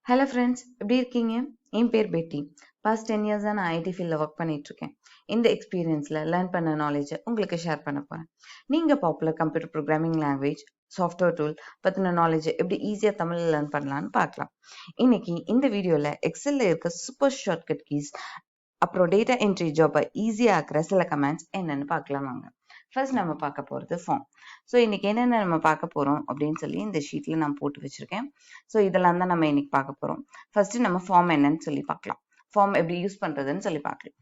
Hello friends, எப்படி இருக்கீங்க? என் பேர் பெட்டி. Past 10 years நான் ஐடி ஃபீல்டில் ஒர்க் பண்ணிட்டு இருக்கேன். இந்த எக்ஸ்பீரியன்ஸில் லேர்ன் பண்ண நாலேஜை உங்களுக்கு ஷேர் பண்ண போகிறேன். நீங்கள் popular computer programming language, software tool பற்றின நாலேஜை எப்படி ஈஸியாக தமிழில் லேர்ன் பண்ணலான்னு பார்க்கலாம். இன்னைக்கு இந்த வீடியோவில் எக்ஸலில் இருக்க சூப்பர் ஷார்ட்கட் கீஸ் அப்புறம் டேட்டா என்ட்ரி ஜாப்பை ஈஸியாக ஆக்குற சில கமெண்ட்ஸ் என்னென்னு பார்க்கலாம் வாங்க. ஃபர்ஸ்ட் நம்ம பார்க்க போகிறது ஃபார்ம். ஸோ இன்னைக்கு என்னென்ன நம்ம பார்க்க போகிறோம் அப்படின்னு சொல்லி இந்த ஷீட்டில் நான் போட்டு வச்சுருக்கேன். ஸோ இதெல்லாம் தான் நம்ம இன்னைக்கு பார்க்க போகிறோம். ஃபர்ஸ்ட் நம்ம ஃபார்ம் என்னன்னு சொல்லி பார்க்கலாம். ஃபார்ம் எப்படி யூஸ் பண்ணுறதுன்னு சொல்லி பார்க்கலாம்.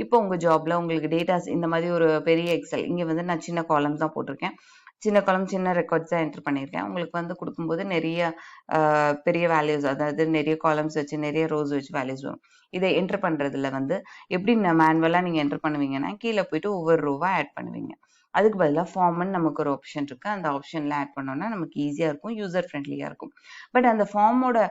இப்போ உங்கள் ஜாப்ல உங்களுக்கு டேட்டாஸ் இந்த மாதிரி ஒரு பெரிய எக்ஸல், இங்கே வந்து நான் சின்ன காலம்ஸ் தான் போட்டிருக்கேன். சின்ன காலம் சின்ன ரெக்கார்ட்ஸ் தான் என்டர் பண்ணியிருக்கேன். உங்களுக்கு வந்து கொடுக்கும்போது நிறைய பெரிய வேல்யூஸ், அதாவது நிறைய காலம்ஸ் வச்சு நிறைய ரோஸ் வச்சு வேல்யூஸ் வரும். இதை என்டர் பண்ணுறதுல வந்து எப்படி மேனுவலாக நீங்கள் என்டர் பண்ணுவீங்கன்னா கீழே போயிட்டு ஒவ்வொரு ரோவாக ஆட் பண்ணுவீங்க. அதுக்கு பதிலாக ஃபார்ம்னு நமக்கு ஒரு ஆப்ஷன் இருக்கு. அந்த ஆப்ஷன்ல ஆட் பண்ணோம்னா நமக்கு ஈஸியாக இருக்கும், யூசர் ஃப்ரெண்ட்லியாக இருக்கும். பட் அந்த ஃபார்மோட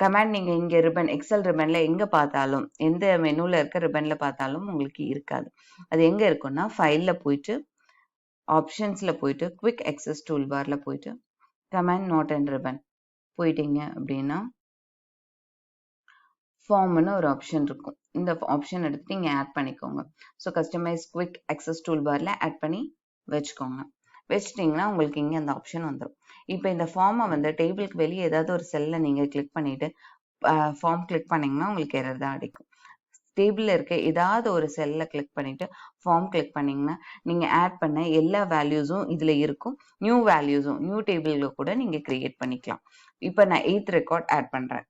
கமாண்ட் நீங்கள் இங்கே ரிபன், எக்ஸல் ரிபன்ல எங்கே பார்த்தாலும், எந்த மெனுவில் இருக்க ரிபன்ல பார்த்தாலும் உங்களுக்கு இருக்காது. அது எங்கே இருக்குன்னா ஃபைலில் போயிட்டு ஆப்ஷன்ஸ்ல போயிட்டு குவிக் அக்சஸ் டூல் பார்ல போயிட்டு கமாண்ட் நாட் அண்ட் ரிபன் போயிட்டீங்க அப்படின்னா ஃபார்ம்னு ஒரு ஆப்ஷன் இருக்கும். இந்த ஆப்ஷன் எடுத்து நீங்க ஆட் பண்ணிக்கோங்க. So customize quick access tool பார்ல ஆட் பண்ணி வச்சுக்கோங்க. வச்சுட்டிங்கன்னா உங்களுக்கு இங்கே அந்த ஆப்ஷன் வந்துடும். இப்போ இந்த ஃபார்மை வந்து டேபிளுக்கு வெளியே ஏதாவது ஒரு செல்ல நீங்கள் கிளிக் பண்ணிட்டு ஃபார்ம் கிளிக் பண்ணிங்கன்னா உங்களுக்கு எரர் தான் அடிக்கும். டேபிளில் இருக்க ஏதாவது ஒரு செல்லை கிளிக் பண்ணிட்டு ஃபார்ம் கிளிக் பண்ணிங்கன்னா நீங்கள் ஆட் பண்ண எல்லா வேல்யூஸும் இதில் இருக்கும். நியூ வேல்யூஸும் நியூ டேபிளில் கூட நீங்கள் கிரியேட் பண்ணிக்கலாம். இப்போ நான் 8th ரெக்கார்ட் ஆட் பண்ணுறேன்.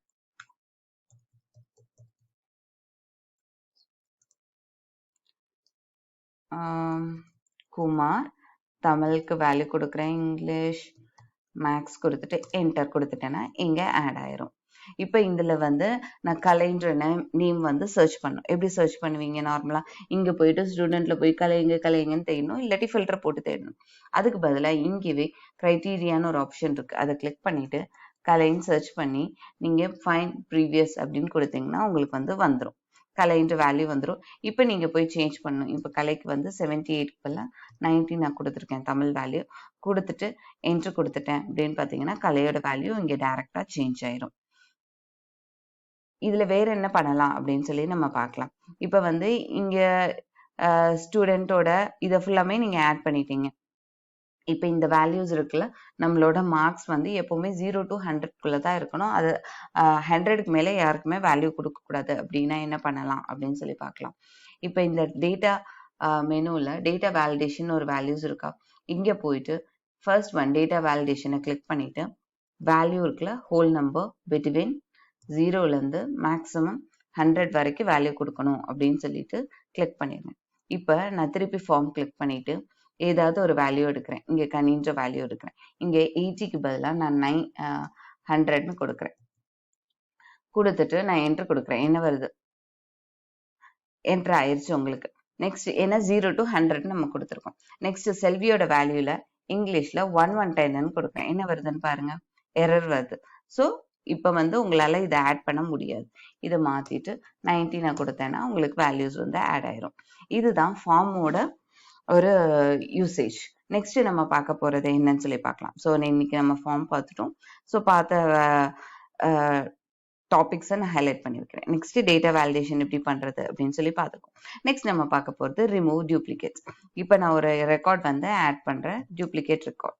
குமார், தமிழுக்கு வேல்யூ கொடுக்குறேன், இங்கிலீஷ் மேக்ஸ் கொடுத்துட்டு என்டர் கொடுத்துட்டேன்னா இங்கே ஆட் ஆயிரும். இப்போ இதில் வந்து நான் கலைன்ற நேம் வந்து சர்ச் பண்ணணும். எப்படி சர்ச் பண்ணுவீங்க? நார்மலாக இங்கே போயிட்டு ஸ்டூடெண்ட்டில் போய் கலைங்கன்னு தேடணும், இல்லாட்டி ஃபில்டர் போட்டு தேடணும். அதுக்கு பதிலாக இங்கேவே க்ரைட்டீரியான்னு ஒரு ஆப்ஷன் இருக்குது. அதை கிளிக் பண்ணிவிட்டு கலைன்னு சர்ச் பண்ணி நீங்கள் ஃபைண்ட் ப்ரீவியஸ் அப்படின்னு கொடுத்தீங்கன்னா உங்களுக்கு வந்து வந்துடும். கலைன்ற வேல்யூ வந்துடும். இப்போ நீங்கள் போய் சேஞ்ச் பண்ணணும். இப்போ கலைக்கு வந்து 78 90 நான் கொடுத்துருக்கேன் தமிழ் வேல்யூ. கொடுத்துட்டு என்ட்ரு கொடுத்துட்டேன் அப்படின்னு பார்த்தீங்கன்னா கலையோட வேல்யூ இங்கே டைரெக்டாக சேஞ்ச் ஆயிரும். இதில் வேற என்ன பண்ணலாம் அப்படின்னு சொல்லி நம்ம பார்க்கலாம். இப்போ வந்து இங்கே ஸ்டூடெண்ட்டோட இதை ஃபுல்லாமே நீங்கள் ஆட் பண்ணிட்டீங்க. இப்போ இந்த வேல்யூஸ் இருக்குல்ல, நம்மளோட மார்க்ஸ் வந்து எப்போவுமே 0 to 100 தான் இருக்கணும். அது 100க்கு மேலே யாருக்குமே வேல்யூ கொடுக்கக்கூடாது. அப்படின்னா என்ன பண்ணலாம் அப்படின்னு சொல்லி பார்க்கலாம். இப்போ இந்த டேட்டா மெனுவில் டேட்டா வேலிடேஷன் ஒரு வேல்யூஸ் இருக்கா, இங்கே போயிட்டு ஃபர்ஸ்ட் ஒன் டேட்டா வேலிடேஷனை கிளிக் பண்ணிட்டு வேல்யூ இருக்குல்ல, ஹோல் நம்பர் பிட்வீன் 0லேருந்து மேக்ஸிமம் 100 வரைக்கும் வேல்யூ கொடுக்கணும் அப்படின்னு சொல்லிட்டு கிளிக் பண்ணிடுங்க. இப்போ நான் திருப்பி ஃபார்ம் கிளிக் பண்ணிட்டு ஏதாவது ஒரு வேல்யூ எடுக்கிறேன். இங்கே கனின்ற வேல்யூ எடுக்கிறேன். இங்கே 80க்கு பதிலாக நான் 100ன்னு கொடுக்குறேன். கொடுத்துட்டு நான் என்ட்ரு கொடுக்குறேன். என்ன வருது? என்ட்ரு ஆயிடுச்சு உங்களுக்கு. நெக்ஸ்ட் ஏன்னா 0 to 100 நம்ம கொடுத்துருக்கோம். நெக்ஸ்ட் செல்வியோட வேல்யூல இங்கிலீஷ்ல 110ன்னு கொடுக்குறேன். என்ன வருதுன்னு பாருங்க, எரர் வருது. ஸோ இப்போ வந்து உங்களால இதை ஆட் பண்ண முடியாது. இதை மாத்திட்டு 90 நான் கொடுத்தேன்னா உங்களுக்கு வேல்யூஸ் வந்து ஆட் ஆயிரும். இதுதான் ஃபார்மோட ஒரு யூசேஜ். நெக்ஸ்ட் நம்ம பார்க்க போறது என்னன்னு சொல்லி பார்க்கலாம். ஸோ இன்னைக்கு நம்ம ஃபார்ம் பார்த்துட்டோம். ஸோ பார்த்த டாபிக்ஸை நான் ஹைலைட் பண்ணியிருக்கிறேன். நெக்ஸ்ட் டேட்டா வேலிடேஷன் எப்படி பண்றது அப்படின்னு சொல்லி பார்த்துக்கோம். நெக்ஸ்ட் நம்ம பார்க்க போகிறது ரிமூவ் டூப்ளிகேட்ஸ். இப்போ நான் ஒரு ரெக்கார்ட் வந்து ஆட் பண்றேன், டூப்ளிகேட் ரெக்கார்ட்.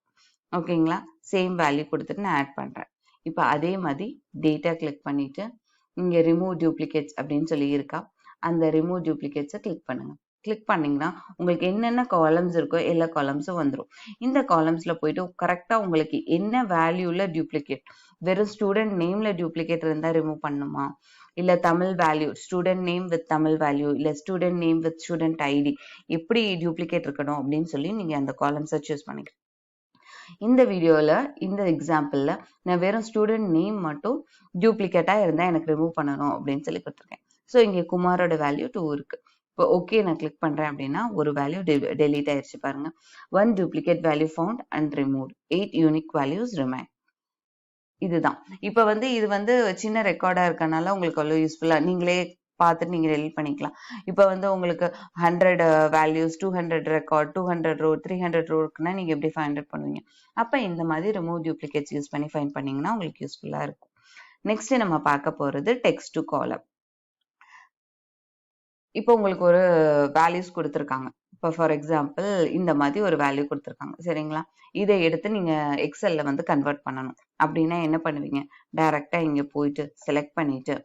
ஓகேங்களா? சேம் வேல்யூ கொடுத்துட்டு நான் ஆட் பண்றேன். இப்போ அதே மாதிரி டேட்டா கிளிக் பண்ணிட்டு இங்கே ரிமூவ் டூப்ளிகேட்ஸ் அப்படின்னு சொல்லி இருக்கா, அந்த ரிமூவ் டூப்ளிகேட்ஸை கிளிக் பண்ணுங்க. கிளிக் பண்ணிங்கன்னா உங்களுக்கு என்னென்ன காலம்ஸ் இருக்கோ எல்லா காலம்ஸும் வந்துடும். இந்த காலம்ஸில் போயிட்டு கரெக்டாக உங்களுக்கு என்ன வேல்யூவில் டூப்ளிகேட், வெறும் ஸ்டூடெண்ட் நேமில் டூப்ளிகேட் இருந்தால் ரிமூவ் பண்ணுமா, இல்லை Tamil value student name with Tamil value, இல்லை student name with student ID, எப்படி டூப்ளிகேட் இருக்கணும் அப்படின்னு சொல்லி நீங்கள் அந்த காலம்ஸை சூஸ் பண்ணிக்கலாம். இந்த வீடியோவில் இந்த எக்ஸாம்பிளில் நான் வெறும் ஸ்டூடெண்ட் நேம் மட்டும் டூப்ளிகேட்டாக இருந்தால் எனக்கு ரிமூவ் பண்ணணும் அப்படின்னு சொல்லி கொடுத்துருக்கேன். ஸோ இங்கே குமாரோட வேல்யூ 2 இருக்கு. இப்போ ஓகே நான் கிளிக் பண்ணுறேன் அப்படின்னா ஒரு வேல்யூ டெலீட் ஆயிடுச்சு பாருங்க. 1 duplicate value found and removed, 8 unique values remain. இதுதான். இப்போ வந்து இது வந்து சின்ன ரெக்கார்டாக இருக்கனால உங்களுக்கு அவ்வளோ யூஸ்ஃபுல்லாக நீங்களே பார்த்துட்டு நீங்கள் டெலிட் பண்ணிக்கலாம். இப்போ வந்து உங்களுக்கு 100 வேல்யூஸ், 200 ரெக்கார்ட், 200 ரோ, 300 ரோ இருக்குன்னா நீங்கள் எப்படி ஃபைண்ட் அவுட் பண்ணுவீங்க? அப்போ இந்த மாதிரி ரிமூவ் டூப்ளிகேட்ஸ் யூஸ் பண்ணி ஃபைண்ட் பண்ணிங்கன்னா உங்களுக்கு யூஸ்ஃபுல்லாக இருக்கும். நெக்ஸ்ட் நம்ம பார்க்க போறது டெக்ஸ்ட் டு காலம். இப்போ உங்களுக்கு ஒரு வேல்யூஸ் கொடுத்துருக்காங்க. இப்போ ஃபார் எக்ஸாம்பிள் இந்த மாதிரி ஒரு வேல்யூ கொடுத்துருக்காங்க சரிங்களா? இதை எடுத்து நீங்க எக்ஸல்ல வந்து கன்வெர்ட் பண்ணணும். அப்படின்னா என்ன பண்ணுவீங்க? டைரக்டா இங்க போயிட்டு செலக்ட் பண்ணிட்டு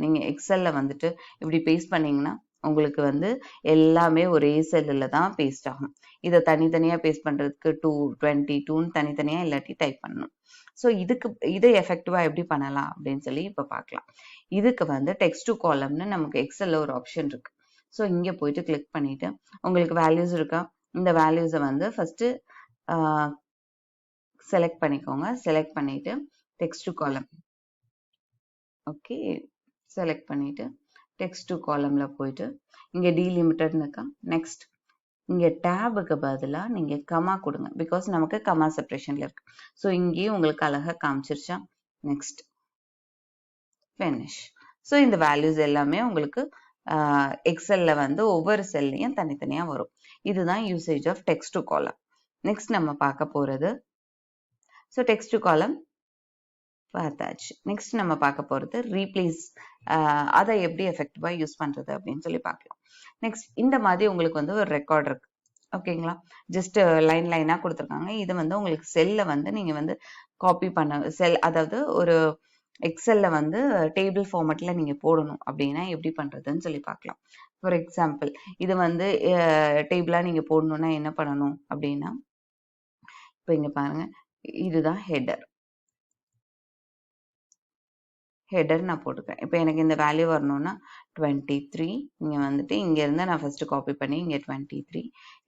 நீங்க எக்ஸல்ல வந்துட்டு இப்படி பேஸ்ட் பண்ணீங்கன்னா உங்களுக்கு வந்து எல்லாமே ஒரே செல்லுல தான் பேஸ்ட் ஆகும். இதை தனித்தனியா பேஸ்ட் பண்றதுக்கு 222 தனித்தனியா இல்லாட்டி டைப் பண்ணணும். ஸோ இதை எஃபெக்டிவா எப்படி பண்ணலாம் அப்படின்னு சொல்லி இப்ப பார்க்கலாம். இதுக்கு வந்து டெக்ஸ்ட் டு காலம்னு நமக்கு எக்ஸல்ல ஒரு ஆப்ஷன் இருக்கு. ஸோ இங்க போயிட்டு கிளிக் பண்ணிட்டு உங்களுக்கு வேல்யூஸ் இருக்கா, இந்த வேல்யூஸை வந்து ஃபர்ஸ்ட் செலக்ட் பண்ணிக்கோங்க. செலக்ட் பண்ணிட்டு டெக்ஸ்ட் டு காலம் ஓகே செலக்ட் பண்ணிட்டு டெக்ஸ்ட் டு காலம்ல போயிட்டு இங்க டீலிமிட்டட்னு இருக்கா. நெக்ஸ்ட் இங்க டேபுக்கு பதிலா நீங்க கமா கொடுங்க. பிகாஸ் நமக்கு கமா செப்பரேஷன்ல இருக்கு. ஸோ இங்கேயும் உங்களுக்கு அழகா காமிச்சிருச்சா. Next finish. ஸோ இந்த வேல்யூஸ் எல்லாமே உங்களுக்கு எக்ஸல்ல வந்து ஒவ்வொரு செல்லையும் தனித்தனியா வரும். இதுதான் usage of text to column. Next நம்ம பார்க்க போறது ஸோ டெக்ஸ்ட் டு காலம் பார்த்தாச்சு. நெக்ஸ்ட் நம்ம பார்க்க போறது ரீப்ளேஸ். அதை எப்படி எஃபெக்டிவா யூஸ் பண்றது அப்படின்னு சொல்லி பார்க்கலாம். நெக்ஸ்ட் இந்த மாதிரி உங்களுக்கு வந்து ஒரு ரெக்கார்ட் இருக்கு ஓகேங்களா. ஜஸ்ட் லைன் லைனா கொடுத்துருக்காங்க. இது வந்து உங்களுக்கு செல்ல வந்து நீங்க வந்து காப்பி பண்ண அதாவது ஒரு எக்ஸல்ல வந்து டேபிள் ஃபார்மேட்ல நீங்க போடணும் அப்படின்னா எப்படி பண்றதுன்னு சொல்லி பார்க்கலாம். ஃபார் எக்ஸாம்பிள் இது வந்து டேபிளா நீங்க போடணும்னா என்ன பண்ணணும் அப்படின்னா இப்போ இங்க பாருங்க இதுதான் ஹெடர் நான் போட்டுக்கேன். இப்போ எனக்கு இந்த வேல்யூ வரணும்னா 23 இங்க வந்துட்டு இங்க இருந்து நான் ஃபர்ஸ்ட் காப்பி பண்ணி இங்க 23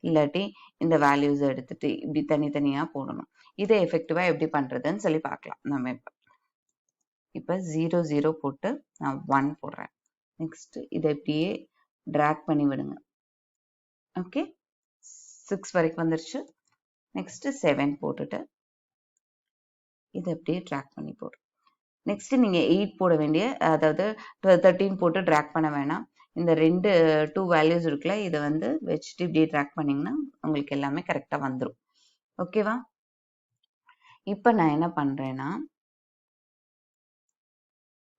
இல்லாட்டி இந்த வேல்யூஸ் எடுத்துட்டு இப்படி தனித்தனியா போடணும். இதை எஃபெக்டிவா எப்படி பண்றதுன்னு சொல்லி பார்க்கலாம். நம்ம இப்போ 00 போட்டு நான் 1 போடுறேன். நெக்ஸ்ட் இதை இப்படியே டிராக் பண்ணி விடுங்க. ஓகே 6 வரைக்கும் வந்துருச்சு. நெக்ஸ்ட் 7 போட்டுட்டு இதை அப்படியே டிராக் பண்ணி போடு. நெக்ஸ்ட் நீங்க 8 போட வேண்டிய அதாவது 13 போட்டு டிராக் பண்ண வேணாம். இந்த 2 வேல்யூஸ் இருக்குல்ல இதை வந்து வச்சுட்டு இப்படியே டிராக் பண்ணீங்கன்னா உங்களுக்கு எல்லாமே கரெக்டா வந்துடும். ஓகேவா. இப்போ நான் என்ன பண்றேன்னா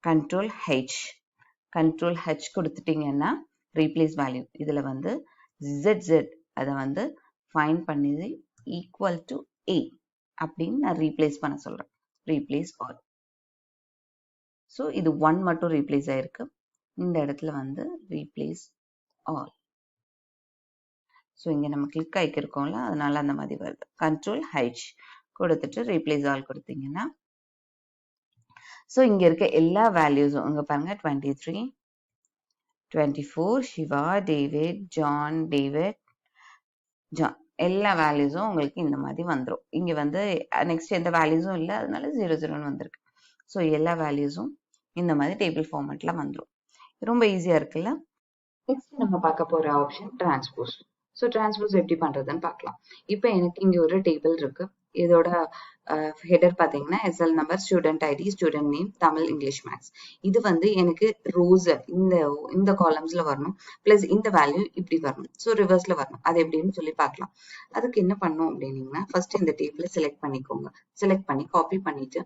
கண்ட்ரோல் ஹெச் கொடுத்துட்டீங்கன்னா ரீப்ளேஸ் வேல்யூ இதுல வந்து ZZ அதை வந்து ஃபைண்ட் பண்ணி ஈக்குவல் டு A அப்படின்னு நான் ரீப்ளேஸ் பண்ண சொல்றேன். Replace all. ஸோ இது 1 மட்டும் ரீப்ளேஸ் ஆயிருக்கு. இந்த இடத்துல வந்து ரீப்ளேஸ் ஆல். ஸோ இங்க நம்ம கிளிக் ஆகிருக்கோம்ல அதனால அந்த மாதிரி வருது. கண்ட்ரோல் ஹெச் கொடுத்துட்டு ரீப்ளேஸ் ஆல் கொடுத்தீங்கன்னா ஸோ இங்க இருக்க எல்லா வேல்யூஸும் இங்க பாருங்க 23 24 சிவா டேவிட் ஜான் எல்லா வேல்யூஸும் உங்களுக்கு இந்த மாதிரி வந்துடும். இங்க வந்து நெக்ஸ்ட் எந்த வேல்யூஸும் இல்லை அதனால 00 வந்திருக்கு. ஸோ எல்லா வேல்யூஸும் இந்த மாதிரி டேபிள் ஃபார்மேட்ல வந்துடும். ரொம்ப ஈஸியா இருக்குல்ல. நெக்ஸ்ட் நம்ம பார்க்க போற ஆப்ஷன் டிரான்ஸ்போஸ். ஸோ டிரான்ஸ்போஸ் எப்படி பண்றதுன்னு பார்க்கலாம். இப்போ எனக்கு இங்க ஒரு டேபிள் இருக்கு. இதோட ஹெடர் பார்த்தீங்கன்னா SL number, student ID, student name, Tamil, English, marks. இது வந்து எனக்கு ரோஸ் இந்த காலம்ஸ்ல வரணும். பிளஸ் இந்த வேல்யூ இப்படி வரணும். ஸோ ரிவர்ஸ்ல வரணும். அது எப்படின்னு சொல்லி பார்க்கலாம். அதுக்கு என்ன பண்ணும் அப்படின்னீங்கன்னா ஃபர்ஸ்ட் இந்த டேபிளை செலக்ட் பண்ணிக்கோங்க. செலக்ட் பண்ணி காப்பி பண்ணிட்டு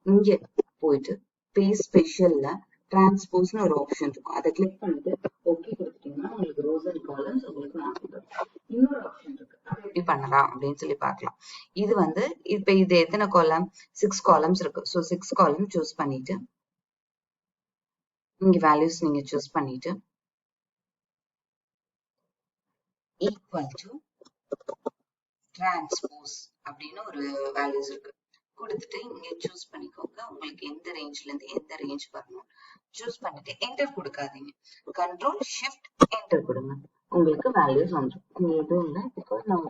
இங்க போயிட்டு பேஸ்ட் ஸ்பெஷல்ல டிரான்ஸ்போஸ்னு ஒரு ஆப்ஷன் இருக்கும். அதை கிளிக் பண்ணிட்டு ஓகே கொடுத்துட்டீங்கன்னா உங்களுக்கு ரோஸ் அண்ட் காலம்ஸ் உங்களுக்கு மாத்திடும். இன்னொரு ஆப்ஷன் இருக்கு. அதை எப்படி பண்ணலாம் அப்படின்னு சொல்லி பார்க்கலாம். இது வந்து இப்ப இது எத்தனை காலம் 6 காலம்ஸ் இருக்கு. ஸோ 6 காலம் சூஸ் பண்ணிட்டு இங்க வேல்யூஸ் நீங்க சூஸ் பண்ணிட்டு ஈக்குவல் டு டிரான்ஸ்போஸ் அப்படின்னு ஒரு வேல்யூஸ் இருக்கு. கொடுத்துட்டு இங்க சூஸ் பண்ணிக்கோங்க. உங்களுக்கு எந்த ரேஞ்ச்ல இருந்து எந்த ரேஞ்ச் வரணும் சூஸ் பண்ணிட்டு என்டர் கொடுக்காதீங்க. கண்ட்ரோல் ஷிஃப்ட் என்டர் கொடுங்க. உங்களுக்கு வேல்யூஸ் வந்துடும். எதுவும் இல்லை பிகாஸ் நான்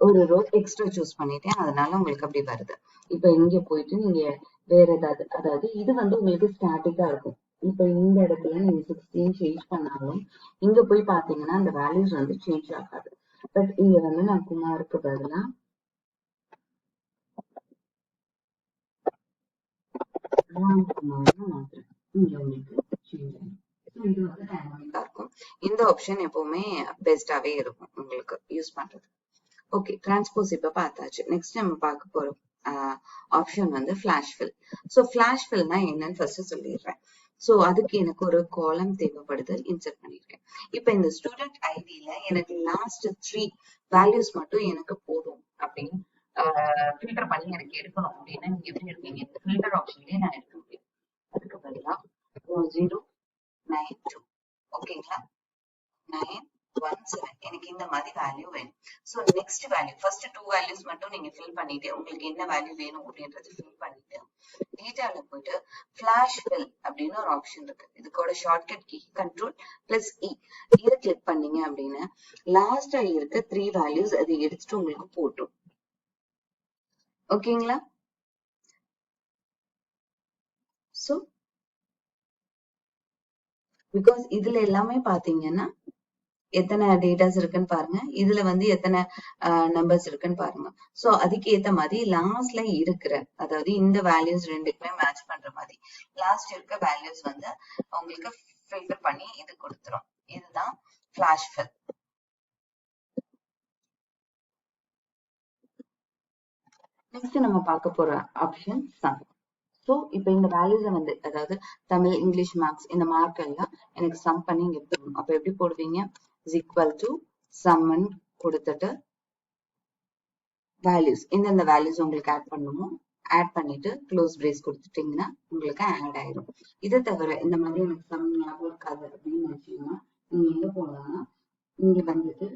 ஒரு ரோ எக்ஸ்ட்ரா சூஸ் பண்ணிட்டேன் அதனால உங்களுக்கு அப்படி வருது. இப்ப இங்க போயிட்டு நீங்க வேற ஏதாவது அதாவது இது வந்து உங்களுக்கு ஸ்டாட்டிக்கா இருக்கும். இப்ப இந்த இடத்துல நீங்க 16 சேஞ்ச் பண்ணாலும் இங்க போய் பாத்தீங்கன்னா அந்த வேல்யூஸ் வந்து சேஞ்ச் ஆகாது. பட் இங்க வந்து நான் குமாருக்கு பதிலா இந்த ஆப்ஷன் எப்பவுமே பெஸ்டாவே இருக்கும் உங்களுக்கு யூஸ் பண்றது. ஓகே டிரான்ஸ்போஸ் இப்ப பார்த்தாச்சு. நெக்ஸ்ட் நம்ம பார்க்க போறோம் ஆப்ஷன் வந்து ஃபிளாஷ் ஃபில். ஸோ ஃபிளாஷ் ஃபில்னா என்னன்னு ஃபர்ஸ்ட் சொல்லிடுறேன். ஸோ அதுக்கு எனக்கு ஒரு காலம் தேவைப்படுது, இன்சர்ட் பண்ணிருக்கேன். இப்ப இந்த ஸ்டூடெண்ட் ஐடியில எனக்கு லாஸ்ட் 3 வேல்யூஸ் மட்டும் எனக்கு போதும் அப்படின்னு ஃபில்டர் பண்ணி எனக்கு எடுக்கணும் அப்படின்னா நீங்க எப்படி எடுப்பீங்க? இந்த ஃபில்டர் ஆப்ஷன்லயே நான் எடுக்க முடியும். அதுக்கு பதிலா 1092 ஓகேங்களா, 917 எனக்கு இந்த மாதிரி வேல்யூ வேணும். So next value first 2 values மட்டும் நீங்க ஃபில் பண்ணிட்டு உங்களுக்கு என்ன வேல்யூ வேணும் அப்படின்றது ஃபில் பண்ணிட்டு டேட்டால போயிட்டு ஃபிளாஷ் ஃபில் அப்படின்னு ஒரு ஆப்ஷன் இருக்கு. இதுக்கோட ஷார்ட்கட் கீ Ctrl+E. இதை கிளிக் பண்ணீங்க அப்படின்னா லாஸ்டா இருக்க 3 வேல்யூஸ் அதை எடுத்துட்டு உங்களுக்கு போட்டும். ஓகேங்களா? ஸோ பிகாஸ் இதுல எல்லாமே பாத்தீங்கன்னா எத்தனை டேட்டாஸ் இருக்குன்னு பாருங்க, இதுல வந்து எத்தனை நம்பர்ஸ் இருக்குன்னு பாருங்க. சோ அதுக்கு ஏத்த மாதிரி லாஸ்ட்ல இருக்கிற, அதாவது இந்த வேல்யூஸ் ரெண்டுக்குமே மேட்ச் பண்ற மாதிரி லாஸ்ட் இருக்க வேல்யூஸ் வந்து உங்களுக்கு ஃபில்டர் பண்ணி இது கொடுத்துரும். இதுதான் ஃபிளாஷ் ஃபில். நெக்ஸ்ட் நம்ம பார்க்க போற ஆப்ஷன் சம். ஸோ இப்போ இந்த வேல்யூஸை வந்து அதாவது தமிழ், இங்கிலீஷ், மார்க்ஸ் இந்த மார்க் எல்லாம் எனக்கு சம் பண்ணி இங்க போடணும். அப்ப எப்படி போடுவீங்க? இஸ் ஈக்குவல் டு சம்மன் கொடுத்துட்டு வேல்யூஸ், எந்தெந்த வேல்யூஸ் உங்களுக்கு ஆட் பண்ணுமோ ஆட் பண்ணிட்டு க்ளோஸ் பிரேஸ் கொடுத்துட்டீங்கன்னா உங்களுக்கு ஆட் ஆயிரும். இதை தவிர இந்த மாதிரி எனக்கு சம் ஞாபகம் இருக்காது அப்படின்னு நினைச்சீங்கன்னா நீங்க எங்க போகலாம்னா இங்க வந்துட்டு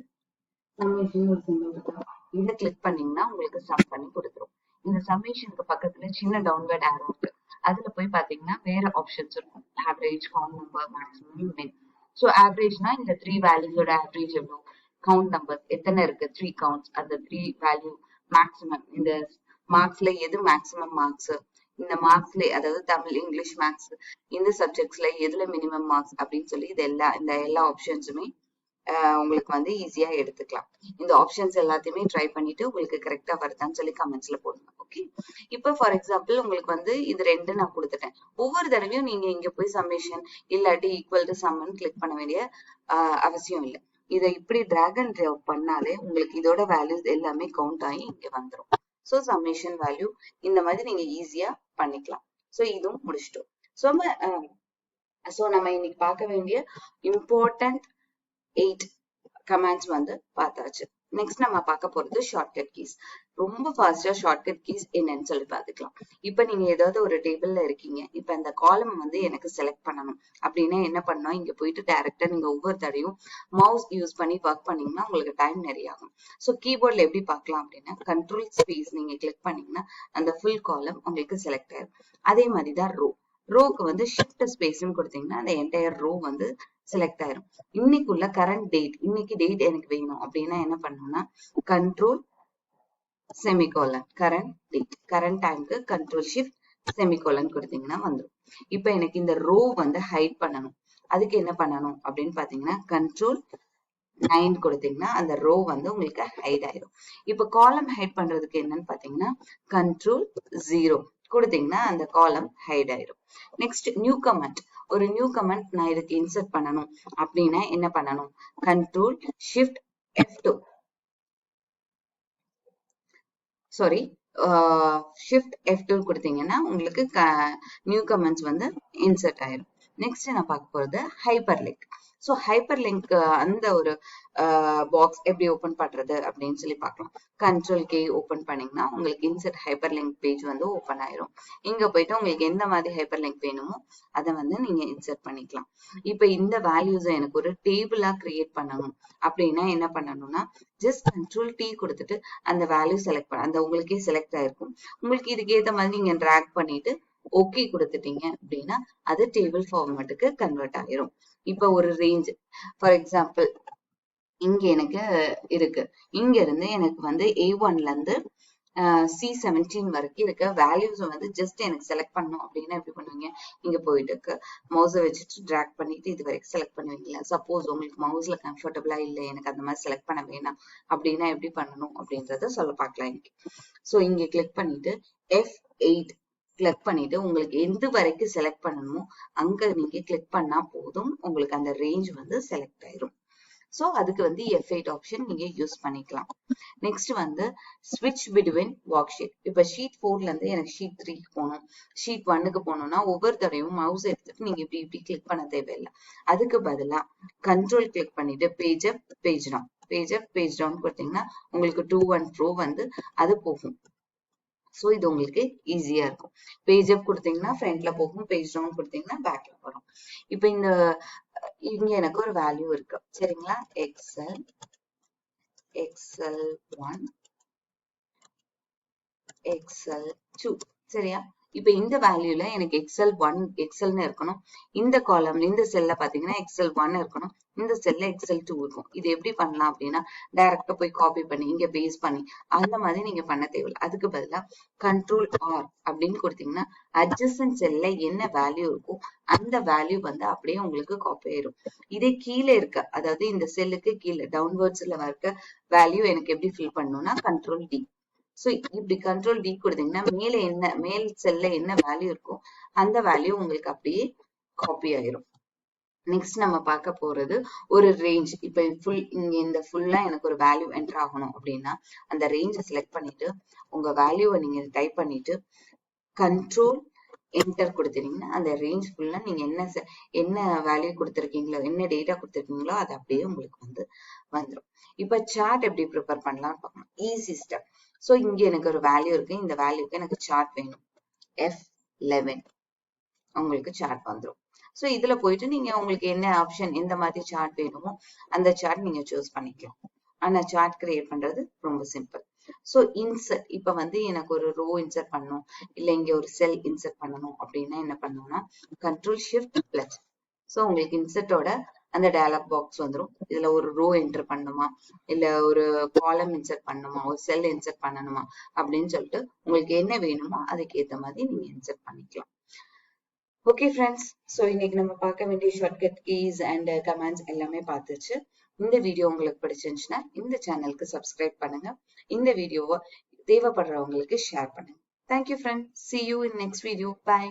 சம்மேஷன் ஒரு சிம்பிள் இருக்கும், இதை கிளிக் பண்ணீங்கன்னா உங்களுக்கு சம் பண்ணி கொடுத்துரும். இந்த சம்மேஷனுக்கு பக்கத்துல சின்ன டவுன்வர்ட் ஆரோ இருக்கு, அதுல போய் பாத்தீங்கன்னா வேற ஆப்ஷன்ஸ் இருக்கும். ஆவரேஜ், கவுண்ட் நம்பர், மேக்ஸிமம், மின். சோ ஆவரேஜ்னா இந்த 3 வேல்யூஸோட ஆவரேஜ் எவ்வளவு, கவுண்ட் நம்பர் எத்தனை இருக்கு 3 கவுண்ட்ஸ், அந்த 3 வேல்யூ, மேக்ஸிமம் இந்த மார்க்ஸ்ல எது மேக்ஸிமம் மார்க்ஸ், இந்த மார்க்ஸ்ல அதாவது தமிழ், இங்கிலீஷ், மேக்ஸ் இந்த சப்ஜெக்ட்ஸ்ல எதுல மினிமம் மார்க்ஸ் அப்படின்னு சொல்லி இது இந்த எல்லா ஆப்ஷன்ஸுமே உங்களுக்கு வந்து ஈஸியா எடுத்துக்கலாம். இந்த ஆப்ஷன்ஸ் எல்லாத்தையுமே ட்ரை பண்ணிட்டு உங்களுக்கு கரெக்டா வருதான்னு சொல்லி கமெண்ட்ஸ்ல போடுங்க. ஓகே, இப்போ ஃபார் எக்ஸாம்பிள் உங்களுக்கு வந்து இது 2 நான் கொடுத்துட்டேன். ஒவ்வொரு தடவையும் நீங்க இங்க போய் சம்மேஷன் இல்லாட்டி ஈக்குவல் டு சம்மன் கிளிக் பண்ண வேண்டிய அவசியம் இல்லை. இதை இப்படி டிராக் அண்ட் ட்ராப் பண்ணாலே உங்களுக்கு இதோட வேல்யூஸ் எல்லாமே கவுண்ட் ஆகி இங்க வந்துடும். ஸோ சம்மேஷன் வேல்யூ இந்த மாதிரி நீங்க ஈஸியா பண்ணிக்கலாம். ஸோ இதுவும் முடிச்சிட்டோம். ஸோ நம்ம இன்னைக்கு பார்க்க வேண்டிய இம்பார்ட்டன்ட் 8 கமாண்ட்ஸ் வந்து பார்த்தாச்சு. நெக்ஸ்ட் நம்ம பார்க்க போறது ஷார்ட்கட் கீஸ். ரொம்ப ஃபாஸ்டா ஷார்ட்கட் கீஸ் என்னன்னு சொல்லி பார்த்துக்கலாம். இப்ப நீங்க ஏதாவது ஒரு டேபிள்ல இருக்கீங்க, இப்ப அந்த காலம் வந்து எனக்கு செலக்ட் பண்ணணும் அப்படின்னா என்ன பண்ணணும், இங்க போயிட்டு டைரக்டா நீங்க ஒவ்வொரு தடையும் மவுஸ் யூஸ் பண்ணி ஒர்க் பண்ணீங்கன்னா உங்களுக்கு டைம் நிறைய ஆகும். ஸோ கீபோர்ட்ல எப்படி பார்க்கலாம் அப்படின்னா கண்ட்ரோல் ஸ்பேஸ் நீங்க கிளிக் பண்ணீங்கன்னா அந்த ஃபுல் காலம் உங்களுக்கு செலக்ட் ஆயிடும். அதே மாதிரிதான் ரோக்கு வந்து ஷிஃப்ட் ஸ்பேஸ்ன்னு கொடுத்தீங்கன்னா அந்த என்டையர் ரோ வந்து செலக்ட் ஆயிரும். இன்னைக்குள்ள கரண்ட் டேட், இன்னைக்கு டேட் எனக்கு வேணும் அப்படின்னா என்ன பண்ணணும்னா control semicolon current date, current டைம்க்கு கண்ட்ரோல் ஷிஃப்ட் செமிகோலன் கொடுத்தீங்கன்னா வந்துடும். இப்ப எனக்கு இந்த ரோ வந்து ஹைட் பண்ணணும், அதுக்கு என்ன பண்ணணும் அப்படின்னு பாத்தீங்கன்னா கண்ட்ரோல் 9 கொடுத்தீங்கன்னா அந்த ரோ வந்து உங்களுக்கு ஹைட் ஆயிரும். இப்ப காலம் ஹைட் பண்றதுக்கு என்னன்னு பாத்தீங்கன்னா கண்ட்ரோல் 0 கொடுத்தீங்கன்னா அந்த காலம் ஹைட் ஆயிரும். நெக்ஸ்ட் நியூ கமெண்ட், ஒரு நியூ கமெண்ட் நான் இதுக்கு இன்சர்ட் பண்ணணும் அப்படின்னா என்ன பண்ணணும், control shift F2 sorry shift F2 கொடுத்தீங்கன்னா உங்களுக்கு நியூ கமெண்ட்ஸ் வந்து இன்சர்ட் ஆயிரும். நெக்ஸ்ட் நான் பார்க்க போறது hyper link. So hyper link அந்த ஒரு பாக்ஸ் எப்படி ஓபன் பண்றது அப்படின்னு சொல்லி பார்க்கலாம். கண்ட்ரோல் கே ஓபன் பண்ணீங்கன்னா உங்களுக்கு இன்சர்ட் ஹைப்பர் லிங்க் பேஜ் வந்து ஓபன் ஆயிரும். இங்க போயிட்டு உங்களுக்கு எந்த மாதிரி ஹைப்பர் லிங்க் வேணுமோ அதை வந்து நீங்க இன்சர்ட் பண்ணிக்கலாம். இப்ப இந்த வேல்யூஸை எனக்கு ஒரு டேபிளா கிரியேட் பண்ணணும் அப்படின்னா என்ன பண்ணணும்னா ஜஸ்ட் கண்ட்ரோல் T கொடுத்துட்டு அந்த வேல்யூ செலக்ட் பண்ண அந்த உங்களுக்கே செலக்ட் ஆயிருக்கும். உங்களுக்கு இதுக்கு ஏத்த மாதிரி நீங்க டிராக் பண்ணிட்டு ஓகே கொடுத்துட்டீங்க அப்படின்னா அது டேபிள் ஃபார்மேட்டுக்கு கன்வெர்ட் ஆயிரும். இப்ப ஒரு ரேஞ்ச் ஃபார் எக்ஸாம்பிள் இங்க எனக்கு இருக்கு, இங்க இருந்து எனக்கு வந்து A1ல இருந்து C17 வரைக்கும் இருக்க வேல்யூஸ் வந்து ஜஸ்ட் எனக்கு செலக்ட் பண்ணணும் அப்படின்னா எப்படி பண்ணுவீங்க, இங்க போயிட்டு மவுஸை வச்சுட்டு டிராக் பண்ணிட்டு இது வரைக்கும் செலக்ட் பண்ணுவீங்களா. சப்போஸ் உங்களுக்கு மவுஸ்ல கம்ஃபர்டபுளா இல்லை, எனக்கு அந்த மாதிரி செலக்ட் பண்ண வேணாம் அப்படின்னா எப்படி பண்ணணும் அப்படின்றத சொல்ல பார்க்கலாம் இன்னைக்கு. ஸோ இங்க கிளிக் பண்ணிட்டு F8 கிளிக் பண்ணிட்டு உங்களுக்கு எந்த வரைக்கும் செலக்ட் பண்ணணுமோ அங்க நீங்க கிளிக் பண்ணா போதும், உங்களுக்கு அந்த ரேஞ்ச் வந்து செலக்ட் ஆயிரும். சோ அதுக்கு வந்து F8 ஆப்ஷன் நீங்க யூஸ் பண்ணிக்கலாம். நெக்ஸ்ட் வந்து ஸ்விட்ச் பிட்வீன் ஒர்க் ஷீட். இப்ப ஷீட் 4ல இருந்து எனக்கு ஷீட் 3க்கு போகணும், ஷீட் 1க்கு போகணும்னா ஒவ்வொரு தடவையும் மவுஸ் எடுத்துட்டு நீங்க இப்படி கிளிக் பண்ண தேவையில்லை. அதுக்கு பதிலா கண்ட்ரோல் கிளிக் பண்ணிட்டு page up page down, page up page down கொடுத்தீங்கன்னா உங்களுக்கு 2 and ப்ரோ வந்து அது போகும். சோ இது உங்களுக்கு ஈஸியா இருக்கும். பேஜ் அப் கொடுத்தீங்கன்னா ஃப்ரண்ட்ல போகும், பேஜ் டவுன் கொடுத்தீங்கன்னா பேக்ல வரும். இப்ப இங்க எனக்கு ஒரு வேல்யூ இருக்கு சரிங்களா, எக்ஸல் 1 எக்ஸல் 2 சரியா. இப்ப இந்த வேல்யூல எனக்கு எக்ஸல் 1 எக்ஸல்னு இருக்கணும், இந்த காலம்ல இந்த செல்ல பாத்தீங்கன்னா எக்ஸல் 1 இருக்கணும், இந்த செல்ல எக்ஸல் 2 இருக்கும். இது எப்படி பண்ணலாம் அப்படின்னா டைரக்டா போய் காப்பி பண்ணி இங்க பேஸ்ட் பண்ணி அந்த மாதிரி நீங்க பண்ண தேவையில்லை. அதுக்கு பதிலா கண்ட்ரோல் ஆர் அப்படின்னு கொடுத்தீங்கன்னா அட்ஜசன்ட் செல்ல என்ன வேல்யூ இருக்கோ அந்த வேல்யூ வந்து அப்படியே உங்களுக்கு காப்பி ஆயிரும். இதே கீழே இருக்க, அதாவது இந்த செல்லுக்கு கீழே டவுன்வர்ட்ஸ்ல இருக்க வேல்யூ எனக்கு எப்படி ஃபில் பண்ணணும்னா கண்ட்ரோல் டி. சோ இப்படி கண்ட்ரோல் டி கொடுத்தீங்கன்னா மேல் செல்ல என்ன வேல்யூ இருக்கோ அந்த வேல்யூ உங்களுக்கு அப்படியே காப்பி ஆயிரும். நெக்ஸ்ட் நம்ம பார்க்க போறது ஒரு ரேஞ்ச். இப்ப இங்க இந்த ஃபுல்லா எனக்கு ஒரு வேல்யூ என்டர் ஆகணும் அப்படின்னா அந்த ரேஞ்சை செலக்ட் பண்ணிட்டு உங்க வேல்யூவை நீங்க டைப் பண்ணிட்டு கண்ட்ரோல் என்டர் கொடுத்துட்டீங்கன்னா அந்த ரேஞ்ச் ஃபுல்லா நீங்க என்ன வேல்யூ கொடுத்துருக்கீங்களோ, என்ன டேட்டா கொடுத்துருக்கீங்களோ அது அப்படியே உங்களுக்கு வந்து வந்துடும். இப்ப சார்ட் எப்படி ப்ரிப்பேர் பண்ணலாம்னு பார்க்கலாம். Easy step. சோ இங்க எனக்கு ஒரு வேல்யூ இருக்கு, இந்த வேல்யூக்கு எனக்கு சார்ட் வேணும். F11 உங்களுக்கு சார்ட் வந்துடும். சோ இதுல போயிட்டு நீங்க உங்களுக்கு என்ன ஆப்ஷன் எந்த மாதிரி சார்ட் வேணுமோ அந்த சார்ட் நீங்க சூஸ் பண்ணிக்கலாம். ஆனா சார்ட் கிரியேட் பண்றது ரொம்ப சிம்பிள். சோ இன்சர்ட், இப்ப வந்து எனக்கு ஒரு ரோ இன்சர்ட் பண்ணணும், இல்ல இங்க ஒரு செல் இன்சர்ட் பண்ணணும் அப்படின்னா என்ன பண்ணணும்னா கண்ட்ரோல் ஷிஃப்ட் பிளஸ். சோ உங்களுக்கு இன்சர்ட்டோட அந்த டயலாக் பாக்ஸ் வந்துடும். இதுல ஒரு ரோ என்டர் பண்ணணுமா, இல்ல ஒரு காலம் இன்சர்ட் பண்ணணுமா, ஒரு செல் இன்சர்ட் பண்ணணுமா அப்படின்னு சொல்லிட்டு உங்களுக்கு என்ன வேணுமோ அதுக்கு ஏத்த மாதிரி நீங்க இன்சர்ட் பண்ணிக்கலாம். ஓகே ஃப்ரெண்ட்ஸ், ஸோ இன்னைக்கு நம்ம பார்க்க வேண்டிய ஷார்ட்கட் கீஸ் அண்ட் கமெண்ட்ஸ் எல்லாமே பார்த்துச்சு. இந்த வீடியோ உங்களுக்கு பிடிச்சிருந்துச்சுன்னா இந்த சேனலுக்கு சப்ஸ்கிரைப் பண்ணுங்க, இந்த வீடியோவை தேவைப்படுறவங்களுக்கு ஷேர் பண்ணுங்க. Thank you friends, see you in next video. Bye.